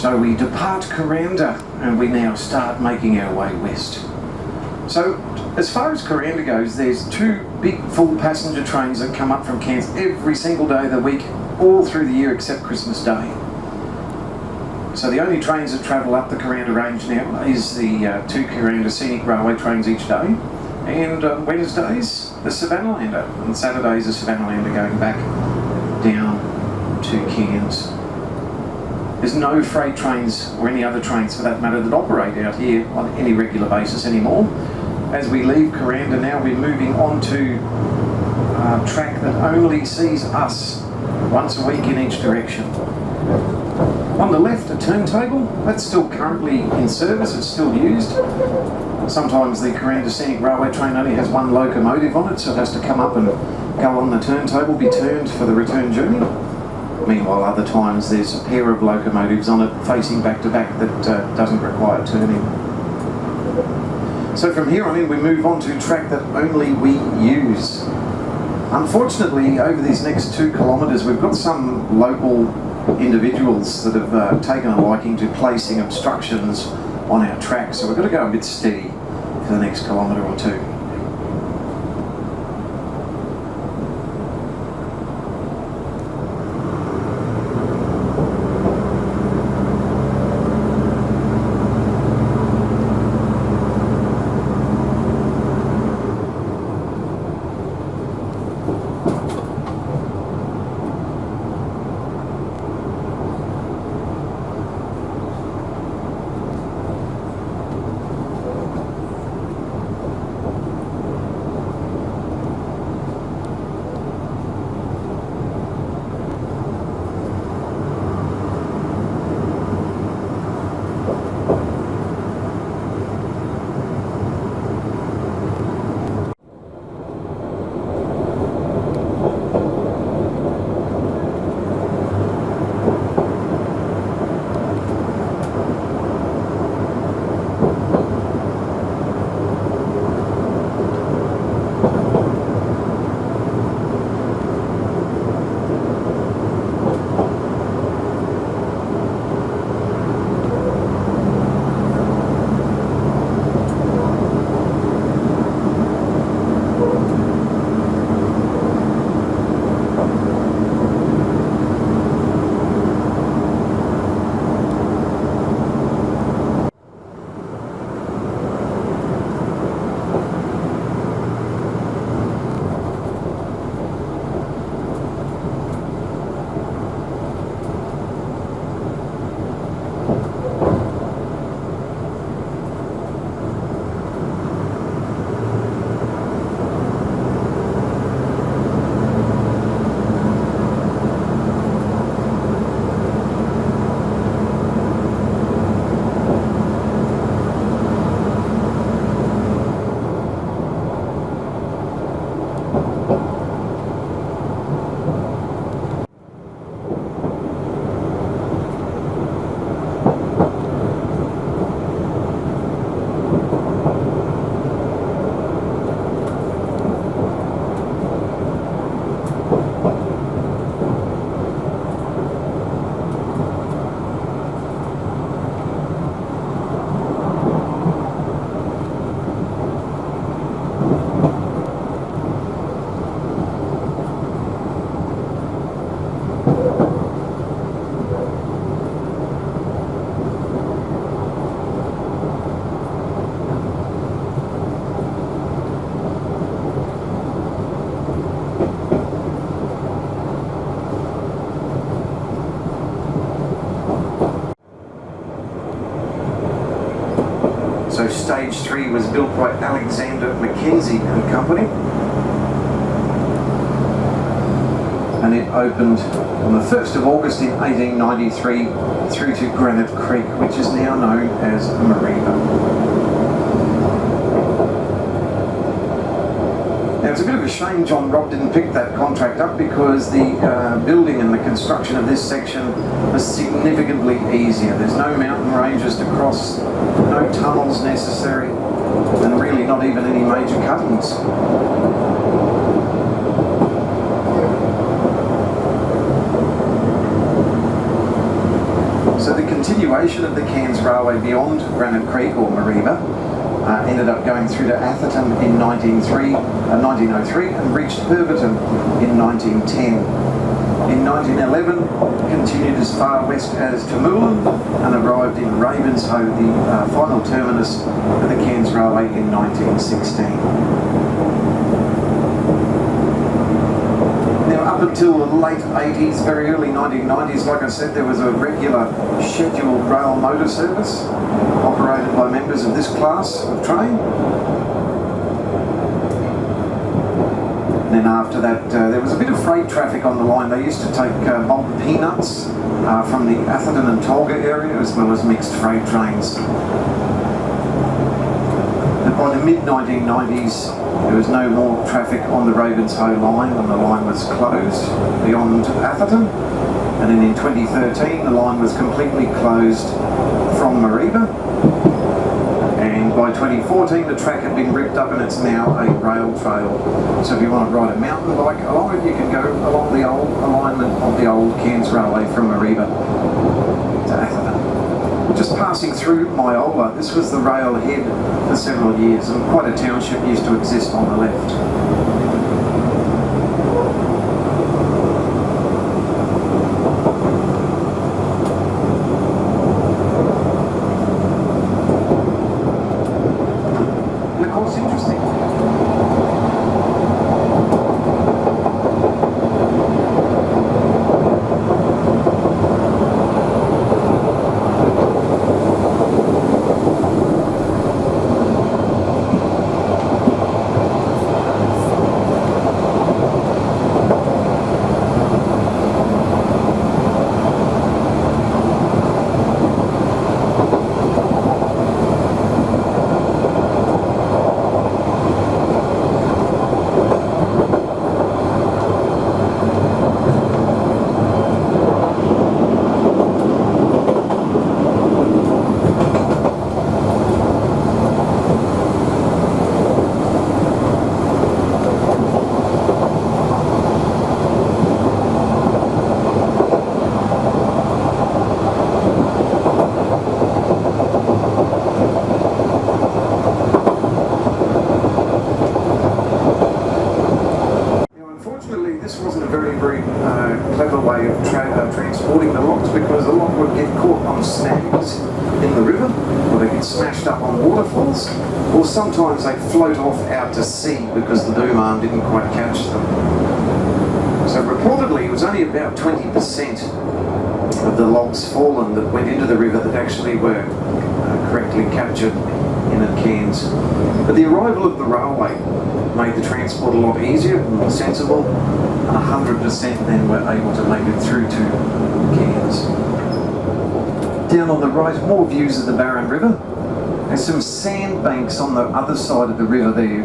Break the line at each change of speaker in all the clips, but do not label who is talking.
So we depart Kuranda and we now start making our way west. So as far as Kuranda goes, there's 2 big full passenger trains that come up from Cairns every single day of the week, all through the year except Christmas Day. So the only trains that travel up the Kuranda range now is the 2 Kuranda scenic railway trains each day, and Wednesdays the Savannahlander, and Saturdays the Savannahlander going back down to Cairns. There's no freight trains or any other trains for that matter that operate out here on any regular basis anymore. As we leave Kuranda now, we're moving on to a track that only sees us once a week in each direction. On the left, a turntable, that's still currently in service, it's still used. Sometimes the Kuranda Scenic Railway train only has 1 locomotive on it, so it has to come up and go on the turntable, be turned for the return journey. Meanwhile, other times there's a pair of locomotives on it facing back to back that doesn't require turning. So from here on in we move on to a track that only we use. Unfortunately, over these next 2 kilometres we've got some local individuals that have taken a liking to placing obstructions on our track, so we've got to go a bit steady for the next kilometre or 2. So stage 3 was built by Alexander Mackenzie and Company, and it opened on the 1st of August in 1893 through to Granite Creek, which is now known as Mareeba. Now it's a bit of a shame John Robb didn't pick that contract up, because the building and the construction of this section was significantly easier. There's no mountain ranges to cross, no tunnels necessary, and really not even any major cuttings. So the continuation of the Cairns Railway beyond Granite Creek or Mareeba ended up going through to Atherton in 1903 and reached Herberton in 1910. In 1911, continued as far west as Tamulan and arrived in Ravenshoe, the final terminus of the Cairns Railway in 1916. Now, up until the late 80s, very early 1990s, like I said, there was a regular scheduled rail motor service operated by members of this class of train. Then after that, there was a bit of freight traffic on the line. They used to take bulk peanuts from the Atherton and Tolga area, as well as mixed freight trains. But by the mid-1990s, there was no more traffic on the Ravenshoe line, and the line was closed beyond Atherton. And then in 2013, the line was completely closed from Mareeba. And by 2014, the track had been ripped up and it's now a rail trail. So if you want to ride a mountain bike along it, you can go along the old alignment of the old Cairns Railway from Mareeba to Atherton. Just passing through Myola, this was the rail head for several years, and quite a township used to exist on the left. Clever way of transporting the logs, because the log would get caught on snags in the river, or they get smashed up on waterfalls, or sometimes they float off out to sea because the boom arm didn't quite catch them. So reportedly it was only about 20% of the logs fallen that went into the river that actually were correctly captured in at Cairns. But the arrival of the railway made the transport a lot easier and more sensible, and 100% then were able to make it through to Cairns. Down on the right, more views of the Barron River. There's some sandbanks on the other side of the river there,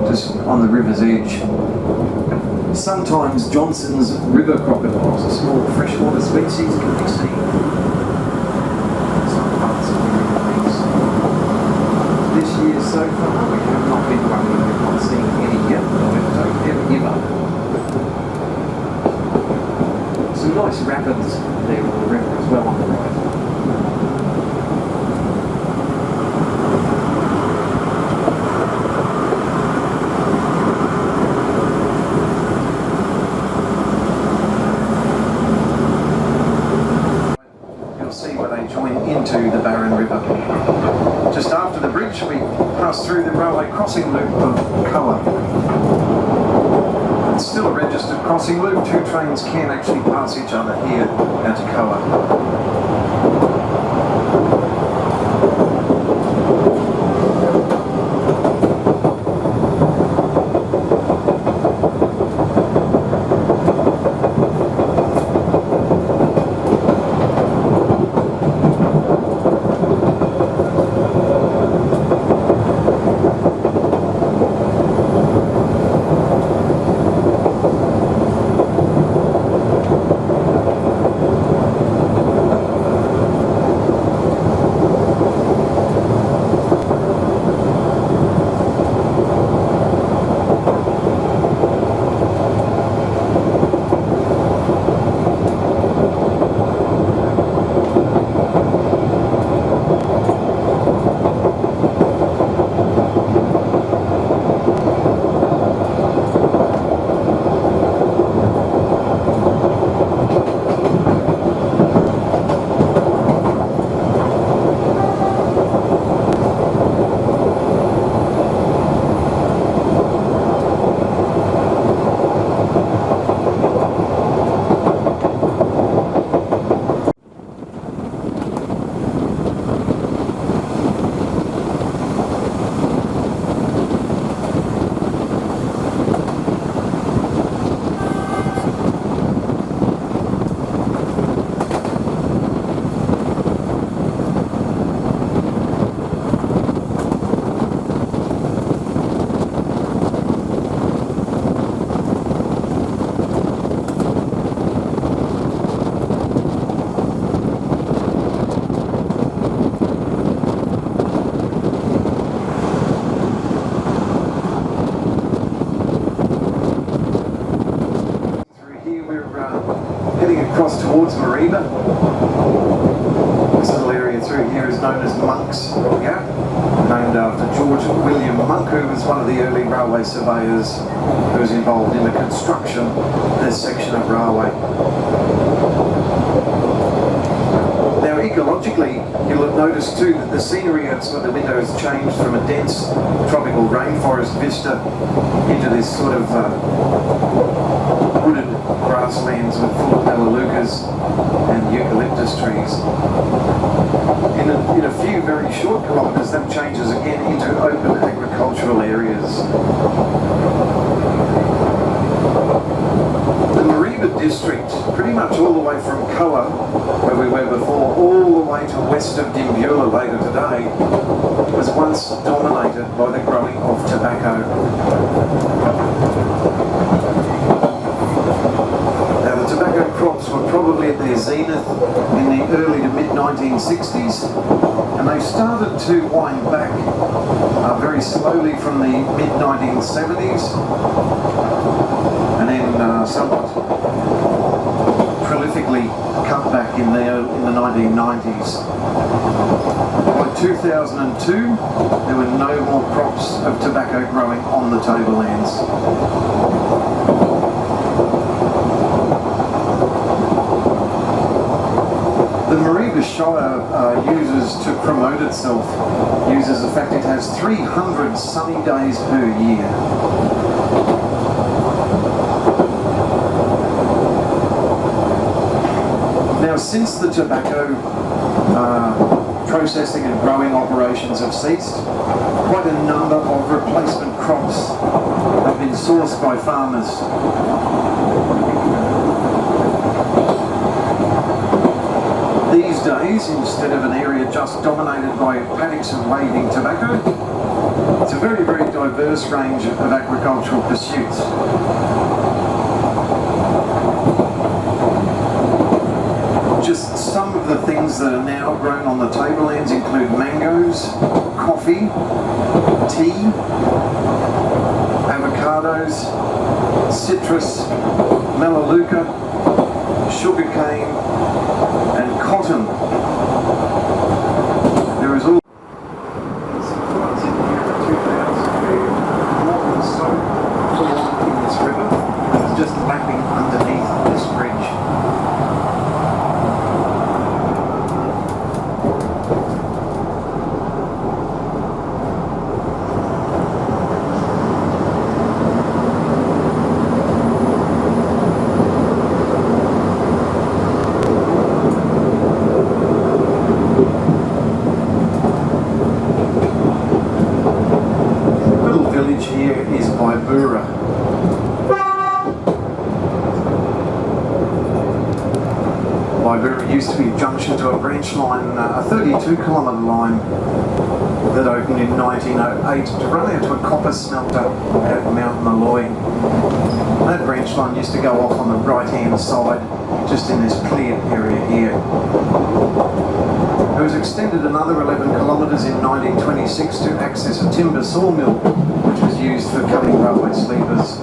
just on the river's edge. Sometimes Johnson's river crocodiles, a small freshwater species, can be seen. Some parts of the river banks. This year so far, we have not been running, we've not seen any yet, but don't ever give up. Some nice rapids there on the river as well on the right. Into the Barron River. Just after the bridge, we pass through the railway crossing loop of Koa. It's still a registered crossing loop. Two trains can actually pass each other here at Koa. across towards Mareeba. This little area through here is known as Monk's Gap, named after George William Monk, who was one of the early railway surveyors who was involved in the construction of this section of railway. Now, ecologically, you'll have noticed too that the scenery outside the window has changed from a dense tropical rainforest vista into this sort of wooded grasslands with full of melaleucas and eucalyptus trees. In a few very short kilometres, that changes again into open agricultural areas. The Mareeba district, pretty much all the way from Koa, where we were before, all the way to west of Dimbula later today, was once dominated by the growing of tobacco. Now, the tobacco crops were probably at their zenith in the early to mid-1960s, and they started to wind back very slowly from the mid-1970s, and then somewhat prolifically cut back in the 1990s. By 2002, there were no more crops of tobacco growing on the tablelands. The Mareeba Shire to promote itself uses the fact it has 300 sunny days per year. Now, since the tobacco processing and growing operations have ceased, quite a number of replacement crops have been sourced by farmers. These days, instead of an area just dominated by paddocks of waving tobacco, it's a very, very diverse range of agricultural pursuits. Just some of the things that are now grown on the tablelands include mangoes, coffee, tea, avocados, citrus, melaleuca, sugarcane, and cotton. There is all some floods in here in 2000 where water was so full in this river that it's just lapping underneath this bridge. Here is Barron. Barron used to be a junction to a branch line, a 32-kilometre line that opened in 1908 to run out to a copper smelter at Mount Malloy. That branch line used to go off on the right-hand side, just in this cleared area here. It was extended another 11 kilometres in 1926 to access a timber sawmill, which was used for cutting railway sleepers.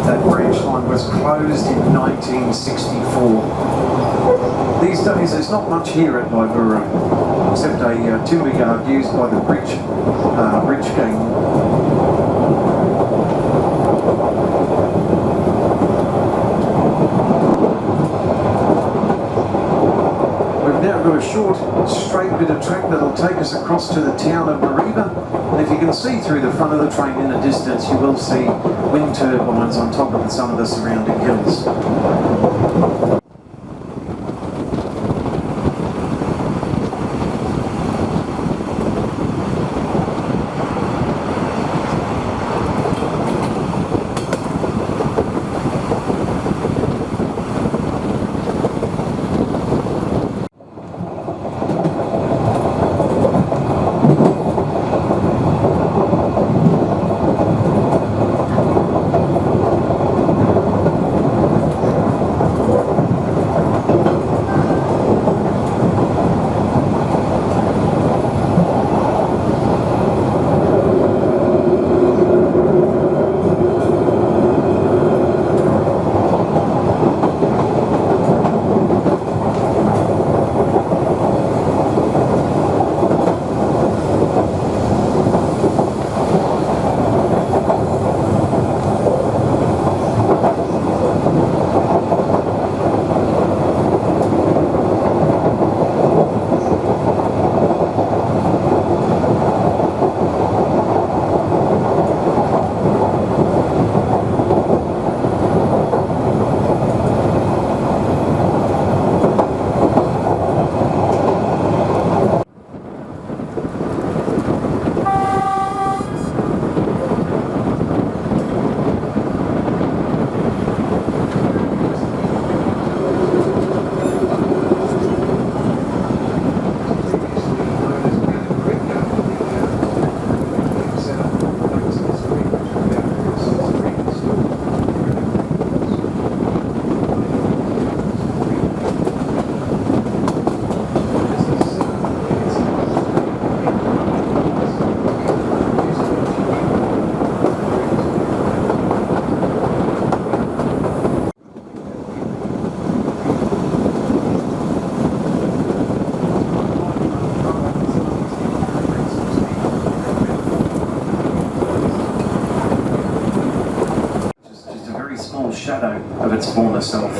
That branch line was closed in 1964. These days there's not much here at Barron, except a timber yard used by the bridge gang. Got a short, straight bit of track that'll take us across to the town of Mareeba. And if you can see through the front of the train in the distance, you will see wind turbines on top of some of the surrounding hills. of its former self.